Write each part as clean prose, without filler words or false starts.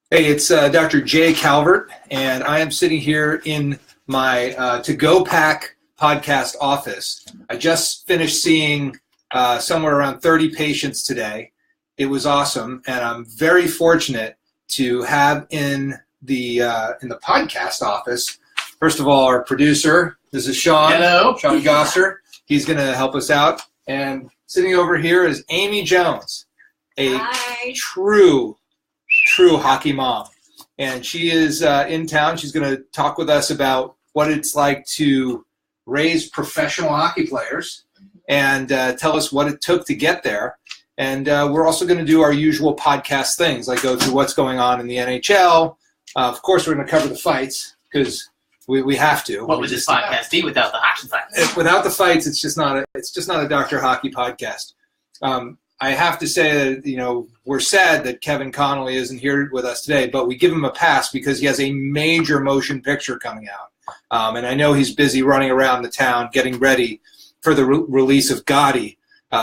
Hey, it's Dr. Jay Calvert, and I am sitting here in my To Go Pack podcast office. I just finished seeing somewhere around 30 patients today. It was awesome, and I'm very fortunate to have in the podcast office, first of all, our producer. This is Sean. Hello. Sean Gosser. He's going to help us out. And sitting over here is Amy Jones, a Hi. true hockey mom. And she is in town. She's going to talk with us about what it's like to raise professional hockey players and tell us what it took to get there. And we're also going to do our usual podcast things, like go through what's going on in the NHL. Of course, we're going to cover the fights because we have to. What would this podcast be without the hockey fights? Without the fights, it's just not a Dr. Hockey podcast. I have to say that, we're sad that Kevin Connolly isn't here with us today, but we give him a pass because he has a major motion picture coming out. And I know he's busy running around the town getting ready for the release of Gotti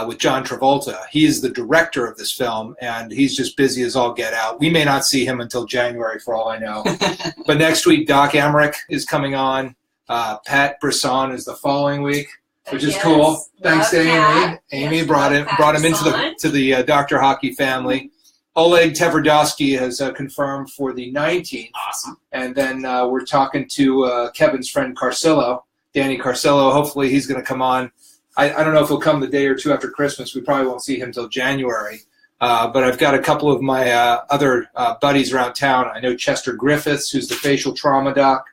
with John Travolta. He is the director of this film, and he's just busy as all get out. We may not see him until January, for all I know. But next week, Doc Emmerich is coming on. Pat Brisson is the following week, which is cool. Thanks to Amy. Amy brought him into the Dr. Hockey family. Oleg Tverdovsky has confirmed for the 19th. Awesome. And then we're talking to Kevin's friend Carcillo, Danny Carcillo. Hopefully he's going to come on. I don't know if he'll come the day or two after Christmas. We probably won't see him till January. But I've got a couple of my other buddies around town. I know Chester Griffiths, who's the facial trauma doc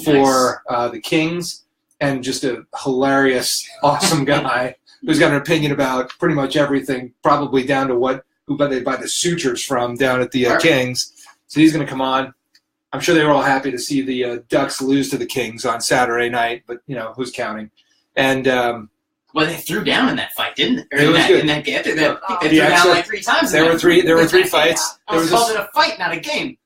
for the Kings. And just a hilarious, awesome guy who's got an opinion about pretty much everything, probably down to who they buy the sutures from down at the Kings. So he's going to come on. I'm sure they were all happy to see the Ducks lose to the Kings on Saturday night, but who's counting? And well, they threw down in that fight, didn't they? It was good. In that game, they threw down like 3 times. There were three fights. I was called it a fight, not a game.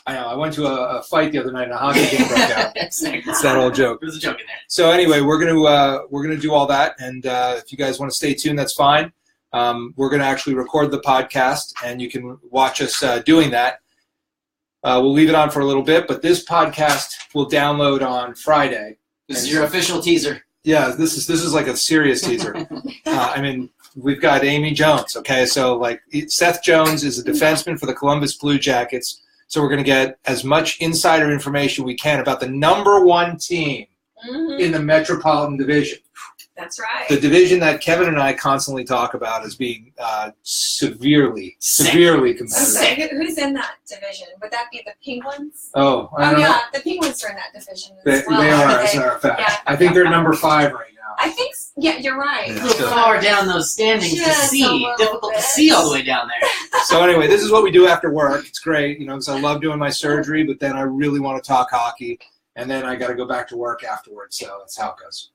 I know. I went to a fight the other night and a hockey game broke out. Exactly. It's that old joke. There was a joke in there. So anyway, we're gonna do all that, and if you guys want to stay tuned, that's fine. We're gonna actually record the podcast, and you can watch us doing that. We'll leave it on for a little bit, but this podcast will download on Friday. This is your official teaser. Yeah, this is like a serious teaser. We've got Amy Jones. Okay, so Seth Jones is a defenseman for the Colubus Blue Jackets. So we're going to get as much insider information we can about the ¡1 team in the Metropolitan Division. That's right. The division that Kevin and I constantly talk about as being severely competitive. Who's in that division? Would that be the Penguins? Oh, I don't know. The Penguins are in that division They are, as a matter of fact. Yeah, I think they're number 5 right now. I think, you're right. A little far down those standings to see. Difficult to see all the way down there. So anyway, this is what we do after work. It's great, because I love doing my surgery, but then I really want to talk hockey, and then I got to go back to work afterwards. So that's how it goes.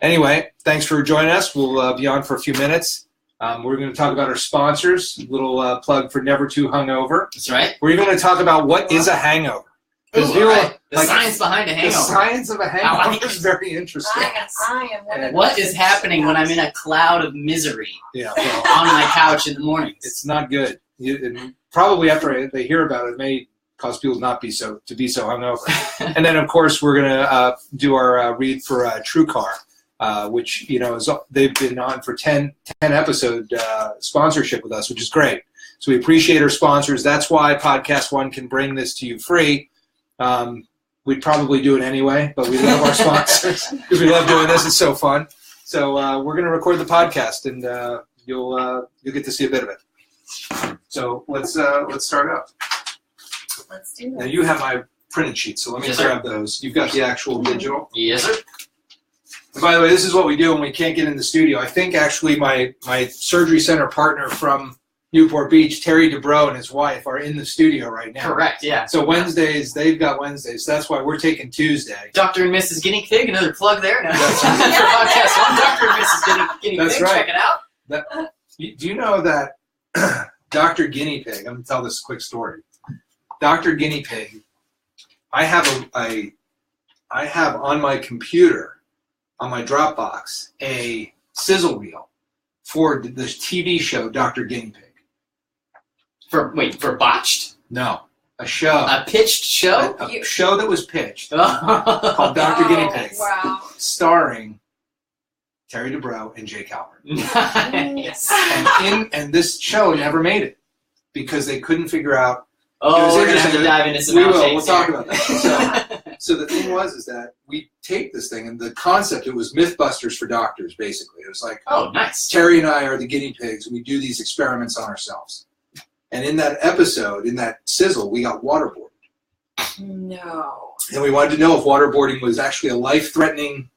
Anyway, thanks for joining us. We'll be on for a few minutes. We're going to talk about our sponsors. A little plug for Never Too Hungover. That's right. We're even going to talk about what is a hangover. Right. The science behind a hangover. The science of a hangover is very interesting. I am what is happening when I'm in a cloud of misery on my couch in the mornings? It's not good. Probably after they hear about it may cause people to be so hungover. And then, of course, we're going to do our read for TrueCar, which, they've been on for 10 episode sponsorship with us, which is great. So we appreciate our sponsors. That's why Podcast One can bring this to you free. We'd probably do it anyway, but we love our sponsors because we love doing this. It's so fun. So we're going to record the podcast, and you'll get to see a bit of it. So let's start out. Let's do this. Now you have my printed sheets, so let me grab those. You've got the actual digital. Yes, sir. And by the way, this is what we do when we can't get in the studio. I think actually my surgery center partner from Newport Beach, Terry Dubrow, and his wife are in the studio right now. Correct, yeah. So Wednesdays, they've got Wednesdays. So that's why we're taking Tuesday. Dr. and Mrs. Guinea Pig, another plug there. No. That's right. For Podcast One, Dr. and Mrs. Guinea That's Pig, right. Check it out. Do you know that Dr. Guinea Pig, I'm going to tell this quick story. Dr. Guinea Pig, I have on my computer, on my Dropbox, a sizzle reel for the TV show Dr. Guinea Pig. For Botched? No. a show. A pitched show? A show that was pitched Oh. called Dr. Guinea Pig, Wow. starring Terry Dubrow and Jake Halpern. Nice. And this show never made it because they couldn't figure out. Oh, we're going to have to dive into some We will. outtakes We'll talk here. about that. So the thing is that we taped this thing, and the concept, it was Mythbusters for doctors, basically. It was like, Oh, nice. Terry and I are the guinea pigs, and we do these experiments on ourselves. And in that episode, in that sizzle, we got waterboarded. No. And we wanted to know if waterboarding was actually a life-threatening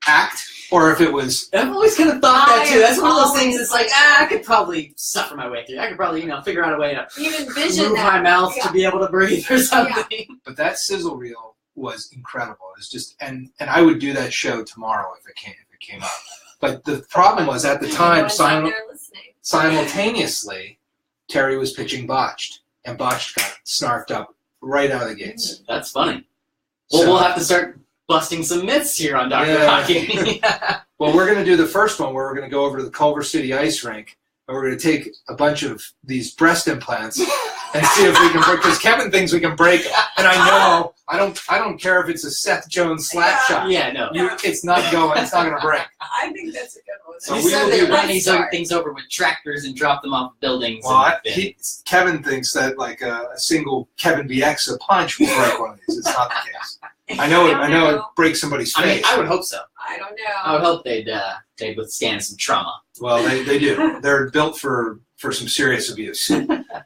act, or if it was... I've always kind of thought that, too. That's one of those always things that's like, I could probably suffer my way through. I could probably, figure out a way to You envision move that. my mouth to be able to breathe or something. But that sizzle reel was incredible. It was just... And I would do that show tomorrow if it came up. But the problem was, at the time, Everyone's out there listening. simultaneously, Terry was pitching Botched, and Botched got snarked up right out of the gates. That's funny. Well, So- we'll have to start busting some myths here on Dr. Hockey. Well, we're going to do the first one where we're going to go over to the Culver City ice rink, and we're going to take a bunch of these breast implants and see if we can break, because Kevin thinks we can break them. And I know, I don't care if it's a Seth Jones slap shot. Yeah, no. It's not going to break. I think that's a good one. So You we said will they do run that. these things over with tractors and drop them off buildings. Well, and Kevin thinks that like a single Kevin BX punch will break one of these. It's not the case. I know it breaks somebody's I mean, face. I would hope so. I don't I would know. hope they'd withstand some trauma. Well, they do. They're built for some serious abuse.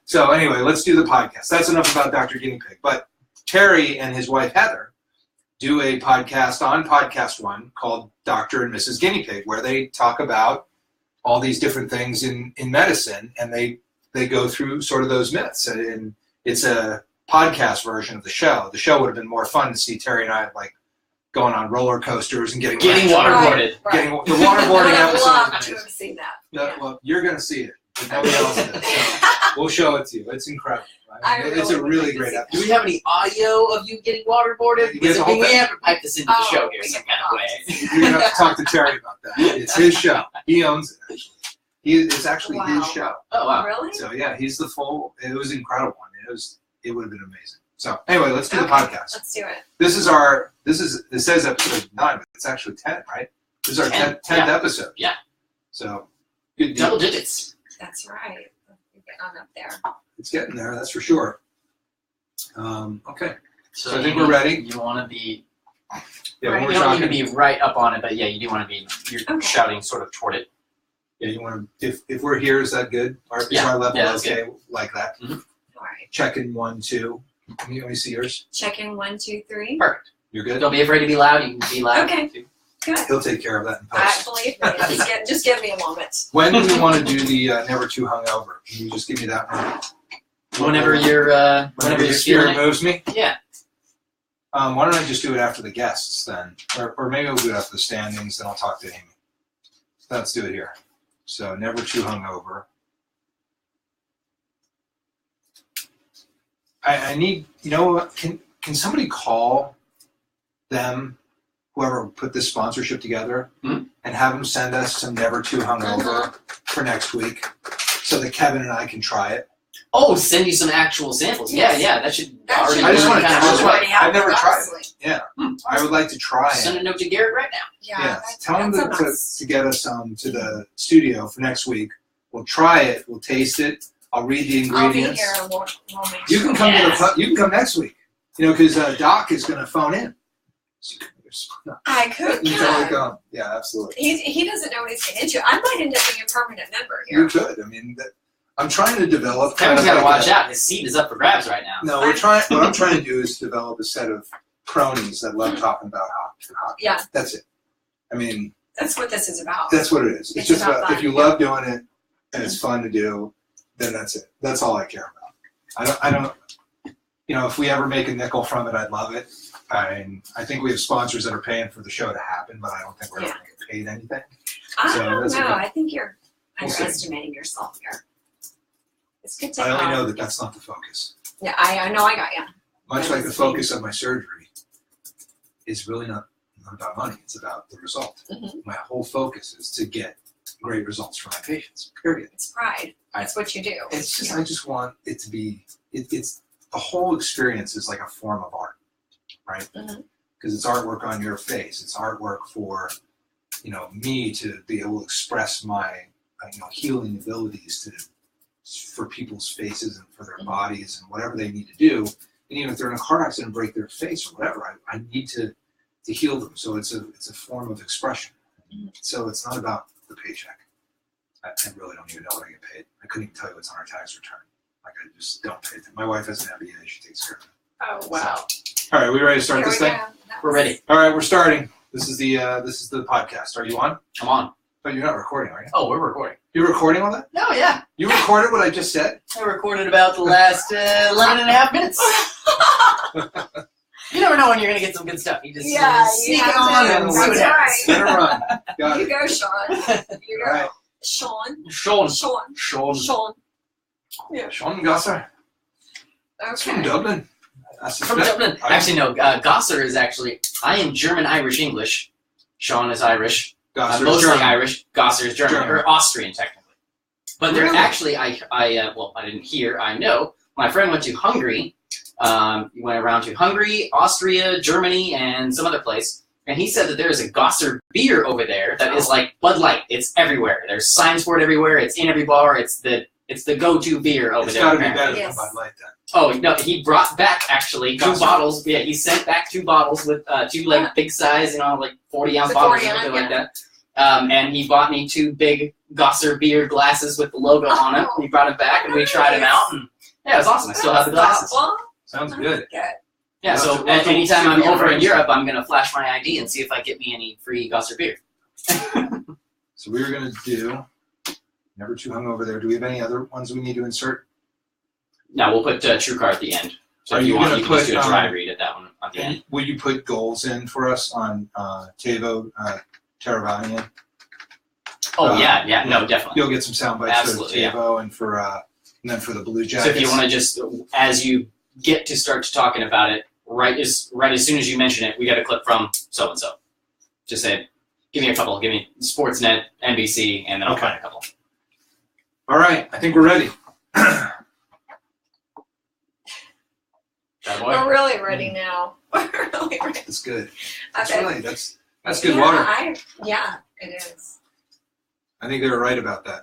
So anyway, let's do the podcast. That's enough about Dr. Guinea Pig. But Terry and his wife Heather do a podcast on Podcast One called Dr. and Mrs. Guinea Pig, where they talk about all these different things in medicine, and they go through sort of those myths. And it's a podcast version of the show. The show would have been more fun to see Terry and I like going on roller coasters and getting waterboarded. Right. Getting the I waterboarding would have episode. loved is to amazing. have seen that. No, well, you're going to see it, but nobody else does. So we'll show it to you. It's incredible. I It's a really would really like to great see episode. Do we have any audio of you getting waterboarded? Yeah, Because the whole we thing. have to pipe this into the Oh, show here we some can kind of way. You're going to have to talk to Terry about that. It's his show. He owns it, actually. It's actually his Wow. show. Oh, wow. Really? So, yeah, he's the full. It was incredible. I mean, it would have been amazing. So, anyway, let's do the Okay, podcast. Let's do it. It says episode 9, but it's actually 10, right? This is our 10th Yeah. episode. Yeah. So, good deal. Double digits. That's right. We're getting on up there. It's getting there, that's for sure. Okay. So I think you we're ready. You want to be, Yeah, Right. when you we're don't talking, need to be right up on it, but yeah, you do want to be, you're Okay. shouting sort of toward it. yeah, you want to. If we're here, is that good? Is Yeah. our level Yeah, that's okay like that? All right. Check in 1, 2. Let me see yours. Check in 1, 2, 3. Perfect. You're good. Don't be afraid to be loud. You can be loud. Okay. Good. He'll take care of that in I post. believe me. Just give me a moment. When do we want to do the Never Too Hungover? Can you just give me that one? Whenever you're Whenever the feeling spirit it. moves me. Yeah. Why don't I just do it after the guests then, or maybe we'll do it after the standings. Then I'll talk to Amy. Let's do it here. So Never Too Hungover. I need, can somebody call them, whoever put this sponsorship together, Hmm? and have them send us some Never Too Hungover for next week, so that Kevin and I can try it. Oh, send you some actual samples. Yes. Yeah, that should That already should I just be wanna kind try of it. already I've never tried it. honestly. Yeah, I would like to try Send it. a note to Garrett right now. Yeah. Tell him that's a to must. get us to the studio for next week. We'll try it. We'll taste it. I'll read the I'll be ingredients. here and we'll make You sure. can come Yes. you can come next week. Because Doc is going to phone in. So I could. you totally come. Yeah, absolutely. He doesn't know what he's getting into. I might end up being a permanent member You here. could. I mean, I'm trying to develop. Kevin's got to like watch out. His seat is up for grabs right now. No, we're trying. What I'm trying to do is develop a set of cronies that love talking about hockey. Yeah. That's it. I mean, That's what this is about. that's what it is. It's It's just about about fun, if you yeah. love doing it and it's fun to do, then that's it. That's all I care about. I don't. If we ever make a nickel from it, I'd love it. I think we have sponsors that are paying for the show to happen, but I don't think we're ever going to get paid anything. I So don't that's know. okay. I think you're We'll see. underestimating yourself here. It's good to I only know. know that that's not the focus. Yeah, I know. I got you. Much That like the is focus of my surgery is really not about money. It's about the result. Mhm. My whole focus is to get great results for my patients. Period. It's pride. That's what you do. It's just I just want it to be. It's the whole experience is like a form of art, right? Because it's artwork on your face. It's artwork for, me to be able to express my, healing abilities for people's faces and for their bodies and whatever they need to do. And even if they're in a car accident and break their face or whatever, I need to heal them. So it's a form of expression. So it's not about the paycheck. I really don't even know what I get paid. I couldn't even tell you what's on our tax return. Like, I just don't pay attention. My wife has an MBA. She takes care of it. Oh, wow. So, all right, we ready to start Here this we thing? go. We're ready. All right, we're starting. This is the podcast. Are you on? I'm on. But you're not recording, are you? Oh, we're recording. You're recording on that? No, yeah. You recorded what I just said? I recorded about the last 11 and a half minutes. You never know when you're going to get some good stuff. You just sneak you it have on to. and see what happens. Let her run. Got You it. go, Sean. You go. All right. Sean. Sean. Yeah. Sean Gosser. That's from Okay. Dublin. From Dublin. Actually, no. Gosser is actually, I am German, Irish, English. Sean is Irish. Gosser Mostly German. Irish. Gosser is German. Or Austrian, technically. But they're Really? actually, I didn't hear, I know. My friend went to Hungary. He went around to Hungary, Austria, Germany, and some other place. And he said that there is a Gosser beer over there that is like Bud Light. It's everywhere. There's signs for it everywhere. It's in every bar. It's the go-to beer over It's there. got to be apparently. better Yes. than Bud Light then. Oh, no, he brought back, actually, got Two bottles. Yeah, he sent back 2 bottles with 2, like, big size, like 40-ounce The bottles 40 or something ounce, like that. And he bought me 2 big Gosser beer glasses with the logo on it. He brought it back, and we tried them out. And yeah, it was awesome. I still have the glasses. Well, Sounds good. Yeah, so Lots of anytime I'm shipping over in arrangements. Europe, I'm going to flash my ID and see if I get me any free Gosser beer. So we were going to do Never Too Hungover there. Do we have any other ones we need to insert? No, we'll put TrueCar at the end. So Are if you you want, gonna you can just put, do a dry read at that one at the end. And will you put goals in for us on Tavo Teravanian? Oh, yeah, no, definitely. You'll get some sound bites Absolutely, for yeah. Tavo and then for the Blue Jackets. So if you want to just, as you get to start talking about it, right as soon as you mention it, we got a clip from so-and-so. Just say, give me a couple. Give me Sportsnet, NBC, and then I'll Okay. find a couple. All right, I think we're ready. Bad boy. we're really ready now. We're really ready. That's good. Okay. That's good water. Yeah, it is. I think they were right about that.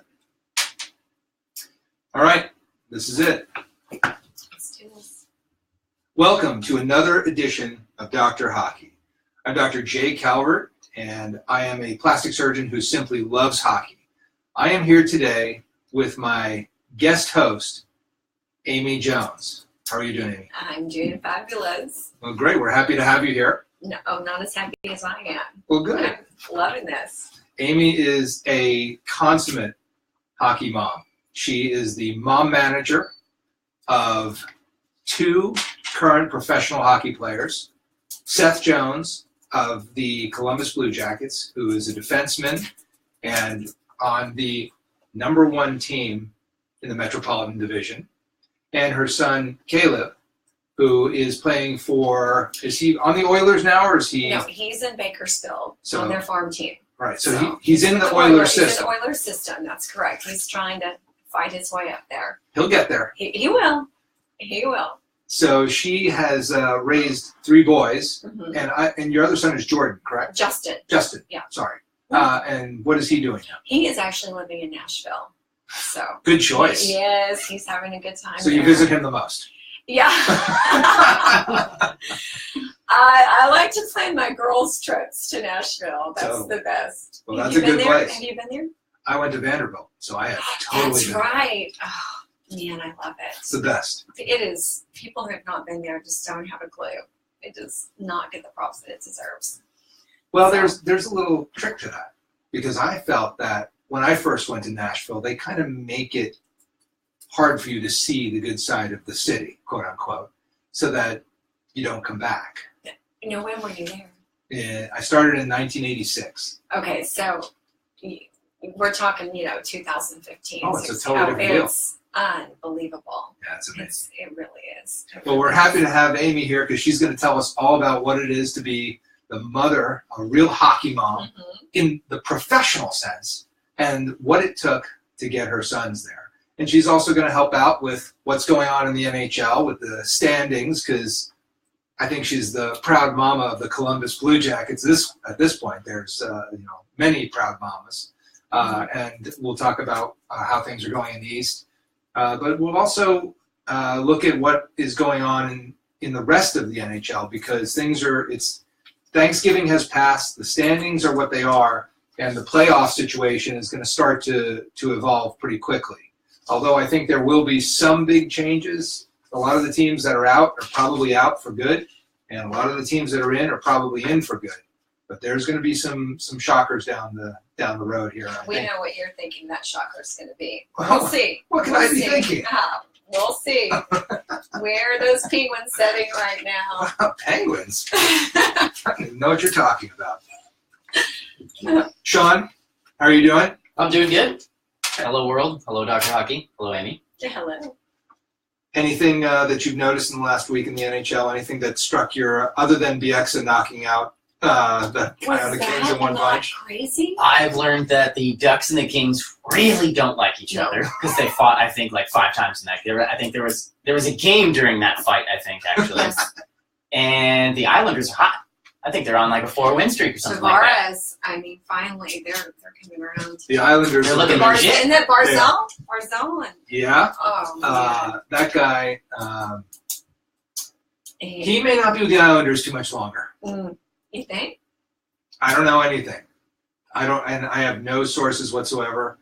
All right, this is it. Let's do this. Welcome to another edition of Dr. Hockey. I'm Dr. Jay Calvert, and I am a plastic surgeon who simply loves hockey. I am here today with my guest host, Amy Jones. How are you doing, Amy? I'm doing fabulous. Well, great. We're happy to have you here. No, not as happy as I am. Well, good. I'm loving this. Amy is a consummate hockey mom. She is the mom manager of 2 current professional hockey players, Seth Jones of the Colubus Blue Jackets, who is a defenseman and on the #1 team in the Metropolitan Division, and her son Caleb, who is playing for, is he on the Oilers now, or is he? No, he's in Bakersfield So- on their farm team. Right, so he's in the Oilers Oilers system. He's in the Oilers system, that's correct. He's trying to fight his way up there. He'll get there. He will. He will. So she has raised 3 boys, Mhm. and your other son is Jordan, correct? Justin, Justin. Yeah. Sorry. And what is he doing now? he is actually living in Nashville. So Good choice. yes, he's having a good time. So you there. visit him the most. Yeah. I like to plan my girls' trips to Nashville. That's So- the best. Well, Have that's you a been good there? place. Have you been there? I went to Vanderbilt, so I have totally That's been there. right. Oh, man, I love It's the it. best. It is. People who have not been there just don't have a clue. It does not get the props that it deserves. Well, So- there's a little trick to that, because I felt that when I first went to Nashville, they kind of make it hard for you to see the good side of the city, quote unquote, so that you don't come back. You know, when were you there? I started in 1986. Okay, so we're talking, 2015. Oh, it's a 16. totally different deal. It's unbelievable. Yeah, it's amazing. It really is. Well, we're happy to have Amy here because she's going to tell us all about what it is to be the mother, a real hockey mom, Mhm. in the professional sense, and what it took to get her sons there. And she's also going to help out with what's going on in the NHL with the standings, because I think she's the proud mama of the Columbus Blue Jackets. At this point, there's many proud mamas, and we'll talk about how things are going in the East. But we'll also look at what is going on in the rest of the NHL, because Thanksgiving has passed, the standings are what they are, and the playoff situation is going to start to evolve pretty quickly. Although I think there will be some big changes. A lot of the teams that are out are probably out for good, and a lot of the teams that are in are probably in for good. But there's going to be some shockers down the road here. We know what you're thinking that shocker is going to be. Well, We'll see. What can I be thinking? We'll see. Where are those penguins setting right now? Penguins? I don't even know what you're talking about. Sean, how are you doing? I'm doing good. Hello, world. Hello, Dr. Hockey. Hello, Amy. Hello. Anything that you've noticed in the last week in the NHL? Anything that struck your, other than Bieksa knocking out the Kings in one bunch? Crazy? I've learned that the Ducks and the Kings really don't like each other, because they fought, I think, like 5 times tonight. I think there was a game during that fight, I think, actually. And the Islanders are hot. I think they're on like a 4-win streak or something like that. Tavares, I mean, finally, they're coming around. The Islanders They're are looking looking legit. Isn't it Barzal? Barzal? Yeah. Oh, man. That guy, he may not be with the Islanders too much longer. You think? I don't know anything. And I have no sources whatsoever.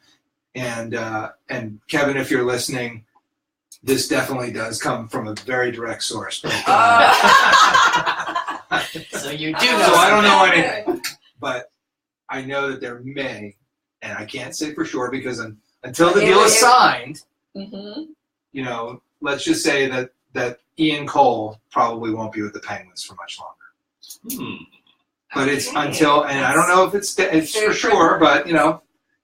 And Kevin, if you're listening, this definitely does come from a very direct source. But, So you do know. so I don't know anything, but I know that there may, and I can't say for sure because until the deal is signed, let's just say that Ian Cole probably won't be with the Penguins for much longer. But it's until, and I don't know if it's for sure, but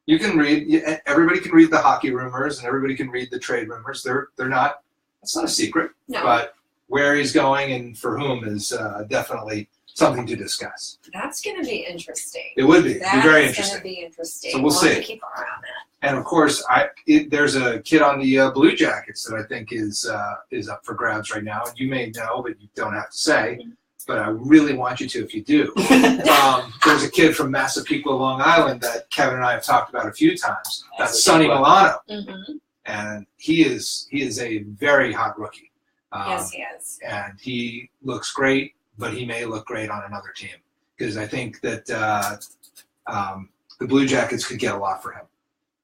you can read. Everybody can read the hockey rumors, and everybody can read the trade rumors. They're not. It's not a secret. No. But where he's going and for whom is definitely something to discuss. That's going to be interesting. It would be. It'd be very That's interesting. going to be interesting. So we'll see. Keep our eye on that. And of course, there's a kid on the Blue Jackets that I think is up for grabs right now. You may know, but you don't have to say. But I really want you to if you do. There's a kid from Massapequa, Long Island that Kevin and I have talked about a few times. That's Sonny Milano. And he is a very hot rookie. Yes, he is. And he looks great, but he may look great on another team. Because I think that the Blue Jackets could get a lot for him.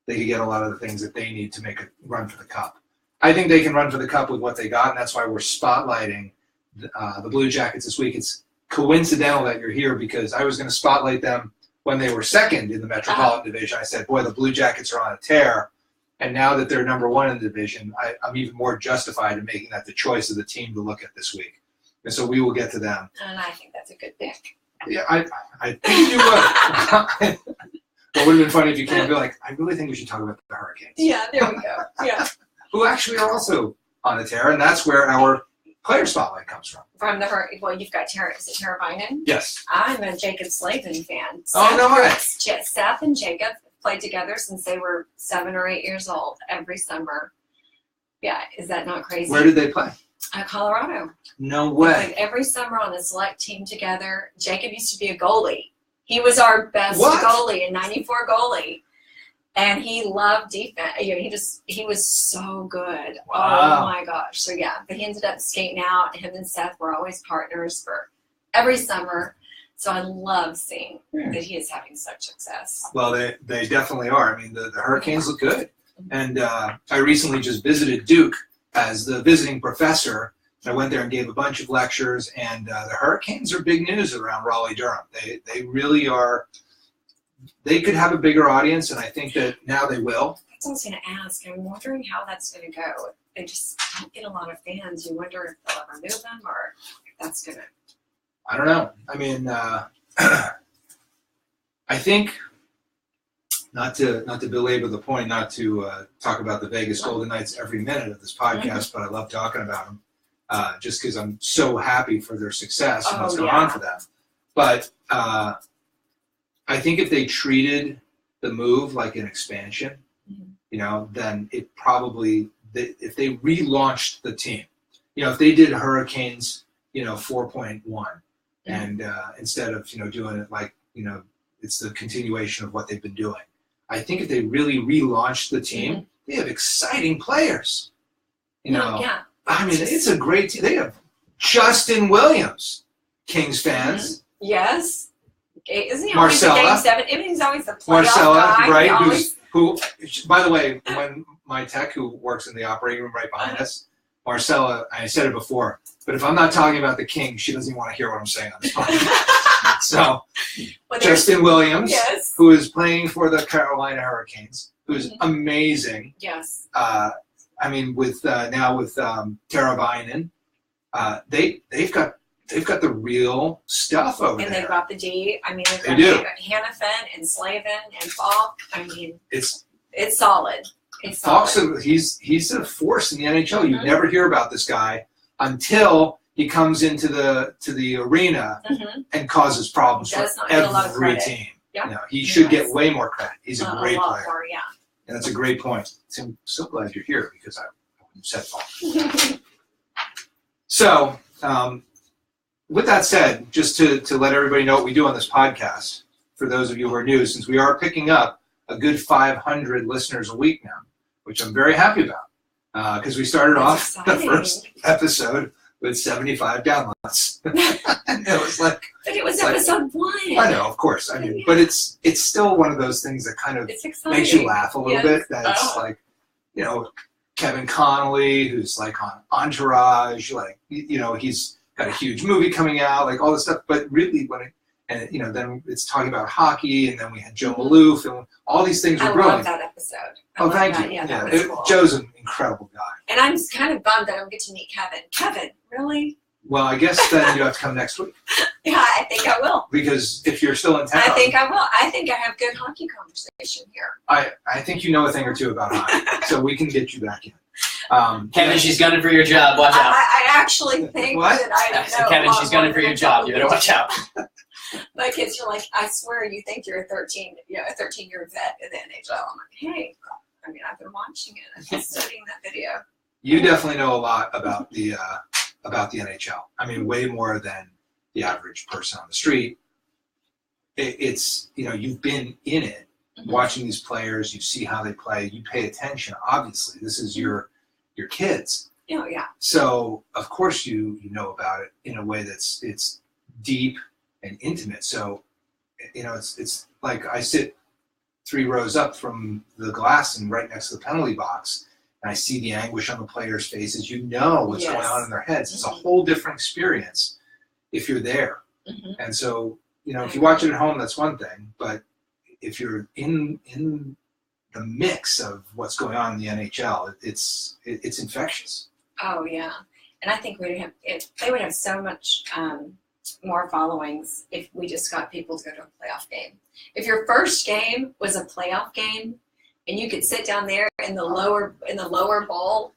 They could get a lot of the things that they need to make a run for the Cup. I think they can run for the Cup with what they got, and that's why we're spotlighting the Blue Jackets this week. It's coincidental that you're here because I was going to spotlight them when they were second in the Metropolitan Division. I said, boy, the Blue Jackets are on a tear. And now that they're number 1 in the division, I'm even more justified in making that the choice of the team to look at this week. And so we will get to them. And I think that's a good pick. Yeah, I think you would. What would have been funny if you came and be like, I really think we should talk about the Hurricanes. Yeah, there we go. Yeah. Who actually are also on a tear, and that's where our player spotlight comes from. From the well, you've got Tara. Is it Tara Vinen? Yes. I'm a Jacob Slavin fan. Oh, no way. Seth and Jacob played together since they were 7 or 8 years old every summer. Yeah, is that not crazy? Where did they play? Colorado. No They way. played every summer on a select team together. Jacob used to be a goalie. He was our best goalie, a 94 goalie. And he loved defense. He was so good. Wow. Oh my gosh. So yeah, but he ended up skating out. Him and Seth were always partners for every summer. So I love seeing that he is having such success. Well, they definitely are. I mean, the Hurricanes look good. And I recently just visited Duke as the visiting professor. I went there and gave a bunch of lectures, and the Hurricanes are big news around Raleigh-Durham. They really are. They could have a bigger audience, and I think that now they will. That's what I was going to ask. I'm wondering how that's going to go. They just don't get a lot of fans. You wonder if they'll ever move them or if that's going to. I don't know. I mean, I think not to belabor the point, not to talk about the Vegas Golden Knights every minute of this podcast, but I love talking about them just because I'm so happy for their success and what's going on for them. But I think if they treated the move like an expansion, then it probably, if they relaunched the team, if they did Hurricanes, 4.1, and instead of doing it like it's the continuation of what they've been doing. I think if they really relaunched the team, they have exciting players. Yeah. I mean, it's a great team. They have Justin Williams, Kings fans. Yes. Isn't he Marcella. always the Game 7? He's always the playoff Marcella, guy. right? Who, by the way, when my tech, who works in the operating room right behind us, Marcella, I said it before, but if I'm not talking about the Kings, she doesn't even want to hear what I'm saying on this podcast. So, Justin Williams, who is playing for the Carolina Hurricanes, who's amazing. Yes. I mean, with Teravainen, they've got the real stuff over there. And they've got the D. I mean, they've got Hannafin and Slavin and Falk. I mean, it's solid. It's Falk's solid. He's a force in the NHL. You never hear about this guy until he comes into the arena and causes problems for every team. Yeah. He should get way more credit. He's a great player. More, yeah. And that's a great point. I'm so glad you're here because I said Falk. So, with that said, just to let everybody know what we do on this podcast, for those of you who are new, since we are picking up a good 500 listeners a week now, which I'm very happy about, because we started off the first episode with 75 downloads. And it was like... But it was episode 1. I know, of course. I mean, but it's still one of those things that kind of makes you laugh a little bit. That's like, Kevin Connolly, who's like on Entourage, like, he's got a huge movie coming out, like all this stuff. But really, then it's talking about hockey, and then we had Joe Maloof, and all these things were growing. I love that episode. Thank you. Yeah, that was cool. Joe's an incredible guy. And I'm kind of bummed that I don't get to meet Kevin. Kevin, really? Well, I guess then you have to come next week. Yeah, I think I will. Because if you're still in town. I think I will. I think I have good hockey conversation here. I think you know a thing or two about hockey, so we can get you back in. Kevin, she's gunning for your job. Watch out. I actually think that I know. Kevin, she's gunning for your job. You better watch out. My kids are like, I swear you think you're a 13-year vet in the NHL. I'm like, hey, I mean, I've been watching it. I've been studying that video. You definitely know a lot about the NHL. I mean, way more than the average person on the street. It's you've been in it, watching these players. You see how they play. You pay attention. Obviously, this is your kids. Oh yeah. So of course you know about it in a way it's deep and intimate. So it's like I sit 3 rows up from the glass and right next to the penalty box, and I see the anguish on the players' faces. What's going on in their heads. It's a whole different experience if you're there. And so, if you watch it at home, that's one thing. But if you're in the mix of what's going on in the NHL, it's infectious. Oh yeah, and I think they would have so much more followings if we just got people to go to a playoff game. If your first game was a playoff game, and you could sit down there in the lower bowl,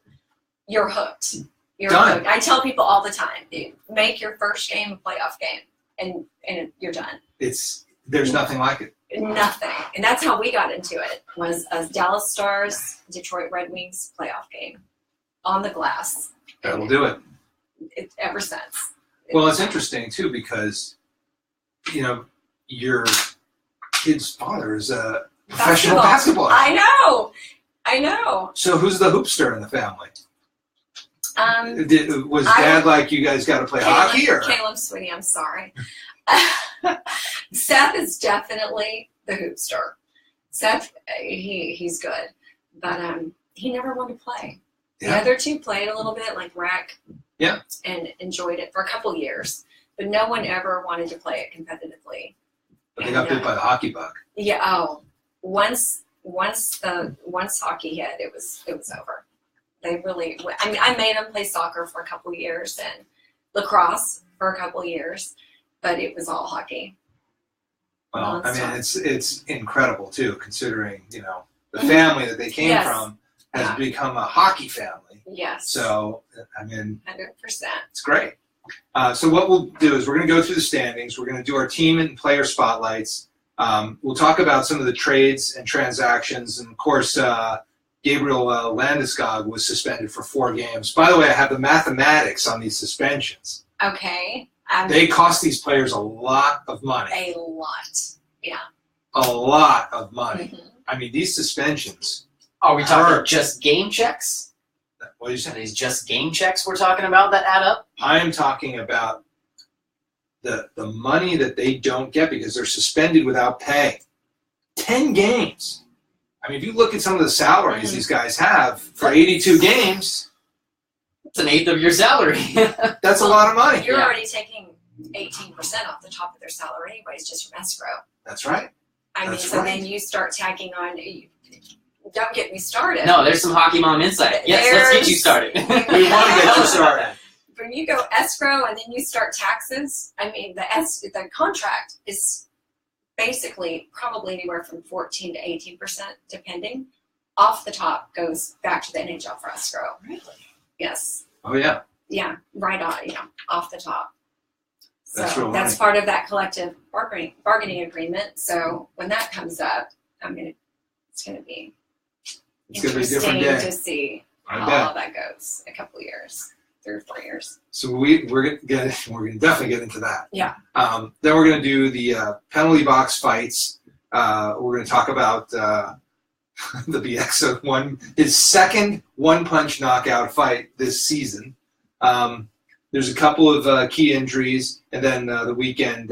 you're hooked. You're hooked. I tell people all the time, make your first game a playoff game, and you're done. There's nothing like it. Nothing. And that's how we got into it, was a Dallas Stars, Detroit Red Wings playoff game on the glass. That will do it. Ever since. Well, it's interesting, too, because, your kid's father is a professional basketball. I know. So who's the hoopster in the family? Was Dad like, you guys got to play hockey? Or? Caleb, sweetie, I'm sorry. Seth is definitely the hoopster. Seth, he's good, but he never wanted to play. The other two played a little bit, like rec, and enjoyed it for a couple years, but no one ever wanted to play it competitively. But they got bit by the hockey bug. Yeah. Oh, once hockey hit, it was over. They really. I mean, I made them play soccer for a couple of years and lacrosse for a couple of years, but it was all hockey. Well, I mean, it's incredible too, considering the family that they came from has become a hockey family. Yes. So I mean, 100%. It's great. So what we'll do is we're going to go through the standings. We're going to do our team and player spotlights. We'll talk about some of the trades and transactions, and of course, Gabriel Landeskog was suspended for 4 games. By the way, I have the mathematics on these suspensions. Okay. They cost these players a lot of money. A lot. Yeah. A lot of money. Mm-hmm. I mean, these suspensions. Are we talking just game checks? What are you Are saying? these just game checks we're talking about that add up? I am talking about the money that they don't get because they're suspended without pay. 10 games. I mean, if you look at some of the salaries these guys have for 82 games, It's an eighth of your salary. that's a lot of money. You're already taking 18% off the top of their salary anyways, just from escrow. That's right. I mean, That's so right. then you start tacking on. Don't get me started. No, there's some hockey mom insight. Yes, let's get you started. We want to get you started. When you go escrow and then you start taxes, I mean, the contract is basically probably anywhere from 14 to 18%, depending. Off the top goes back to the NHL for escrow. Really? Yes. Oh, yeah. Yeah, right on. Off the top. So That's real that's money. part of that collective bargaining agreement. So when that comes up, it's gonna be It's going to be a interesting different day. to see I how bet. that goes. A couple of years, 3 or 4 years. So we're going to definitely get into that. Yeah. Then we're going to do the penalty box fights. We're going to talk about the BX one, his second one-punch knockout fight this season. There's a couple of key injuries, and then the weekend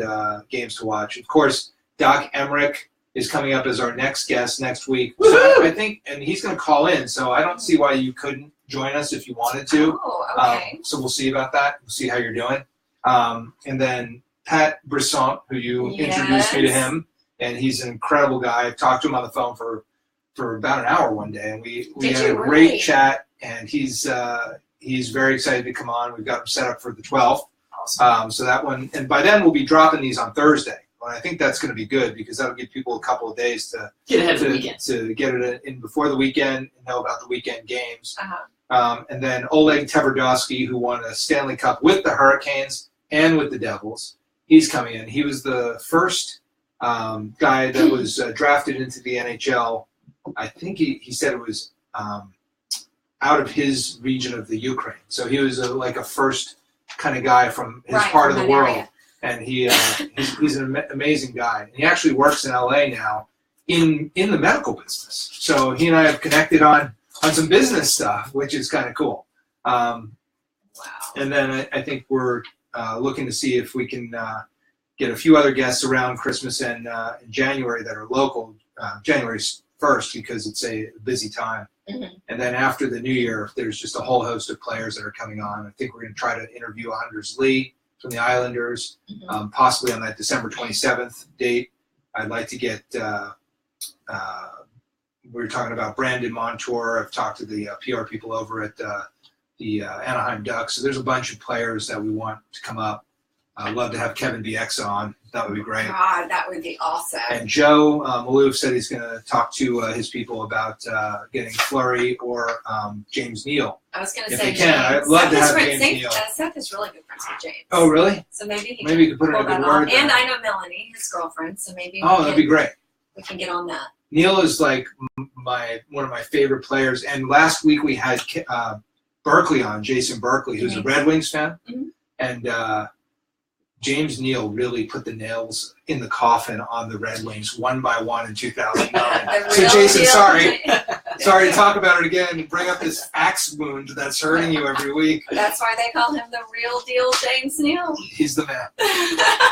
games to watch. Of course, Doc Emmerich is coming up as our next guest next week. So I think, and he's going to call in, so I don't see why you couldn't join us if you wanted to. Oh, okay. So we'll see about that. We'll see how you're doing. And then Pat Brisson, who you introduced me to him, and he's an incredible guy. I talked to him on the phone for about an hour one day, and we had a great chat, and he's very excited to come on. We've got him set up for the 12th. Awesome. So that one, and by then we'll be dropping these on Thursday. And I think that's going to be good because that'll give people a couple of days to Get ahead of the weekend. to get it in before the weekend and know about the weekend games. Uh-huh. And then Oleg Tverdovsky, who won a Stanley Cup with the Hurricanes and with the Devils, he's coming in. He was the first guy that was drafted into the NHL. I think he said it was out of his region of the Ukraine. So he was like a first kind of guy from his part of the world. Area. And he's an amazing guy. And he actually works in LA now in the medical business. So he and I have connected on some business stuff, which is kind of cool. Wow. And then I think we're looking to see if we can get a few other guests around Christmas and in January that are local, January 1st, because it's a busy time. Mm-hmm. And then after the new year, there's just a whole host of players that are coming on. I think we're going to try to interview Anders Lee from the Islanders, possibly on that December 27th date. I'd like to get, we were talking about Brandon Montour. I've talked to the PR people over at the Anaheim Ducks. So there's a bunch of players that we want to come up. I'd love to have Kevin BX on. That would be great. God, that would be awesome. And Joe Maloof said he's going to talk to his people about getting Fleury or James Neal. I was going to If say they can, James. I'd love to Seth have is James Neal. Seth is really good friends with James. Oh, really? So maybe Maybe you could put in a pull good that word off. there. And I know Melanie, his girlfriend, so maybe Oh, that'd be great. we can get on that. Neal is like one of my favorite players. And last week we had Berkeley on, Jason Berkeley, who's a Red Wings fan. Mhm. And James Neal really put the nails in the coffin on the Red Wings one by one in 2009. The So real Jason, deal. sorry to talk about it again and bring up this axe wound that's hurting you every week. That's why they call him the real deal James Neal. He's the man.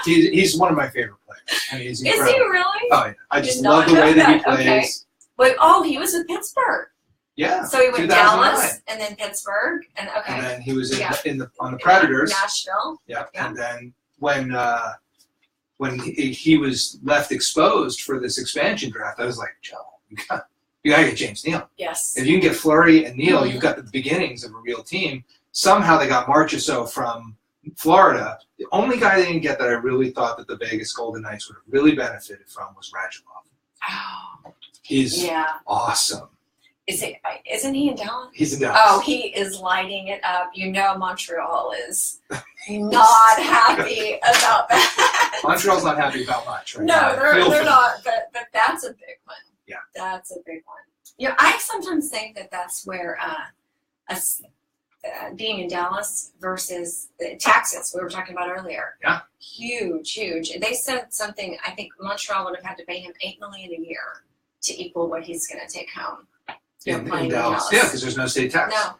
He's one of my favorite players. I mean, he's Is he incredible. really? Oh, yeah. I just Did not love the know way that he that. plays. Okay. But he was with Pittsburgh. Yeah. So he went 2009. Dallas and then Pittsburgh and And then he was Yeah. on the Predators. Nashville. Yeah. Yeah. And then when he was left exposed for this expansion draft, I was like, Joe, you got to get James Neal. Yes. If you can get Fleury and Neal, Mhm. you've got the beginnings of a real team. Somehow they got Marchessault from Florida. The only guy they didn't get that I really thought that the Vegas Golden Knights would have really benefited from was Radulov. Oh, He's yeah. awesome. Isn't he in Dallas? He's in Dallas. Oh, he is lighting it up. You know Montreal is not happy about that. Montreal's not happy about much right No, now. I feel for they're them. not. But that's a big one. Yeah. That's a big one. Yeah, I sometimes think that that's where being in Dallas versus Texas, we were talking about earlier. Yeah. Huge. They said something. I think Montreal would have had to pay him $8 million a year to equal what he's going to take home. In Dallas. Yeah, because there's no state tax. No.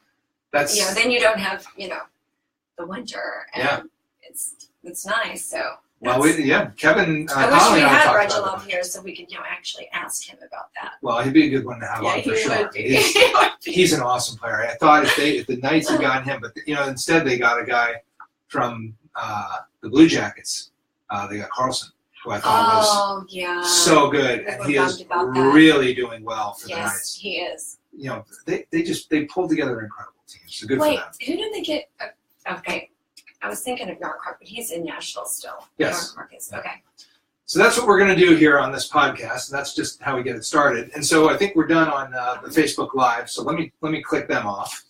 That's then you don't have the winter. And it's nice. So. Well, Kevin. I wish we had Reginald here so we could actually ask him about that. Well, he'd be a good one to have on for sure. He's an awesome player. I thought if the Knights had gotten him, but instead they got a guy from the Blue Jackets. They got Carlson, who I thought was so good, and he is really doing well for the Knights. Yes, he is. They pulled together an incredible team. So good for them. Wait, who did they get? Okay. I was thinking of Yarncroc, but he's in Nashville still. Yes. Yarncroc is. Okay. So that's what we're going to do here on this podcast, and that's just how we get it started. And so I think we're done on the Facebook Live. So let me click them off.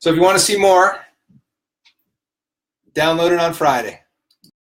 So if you want to see more, download it on Friday.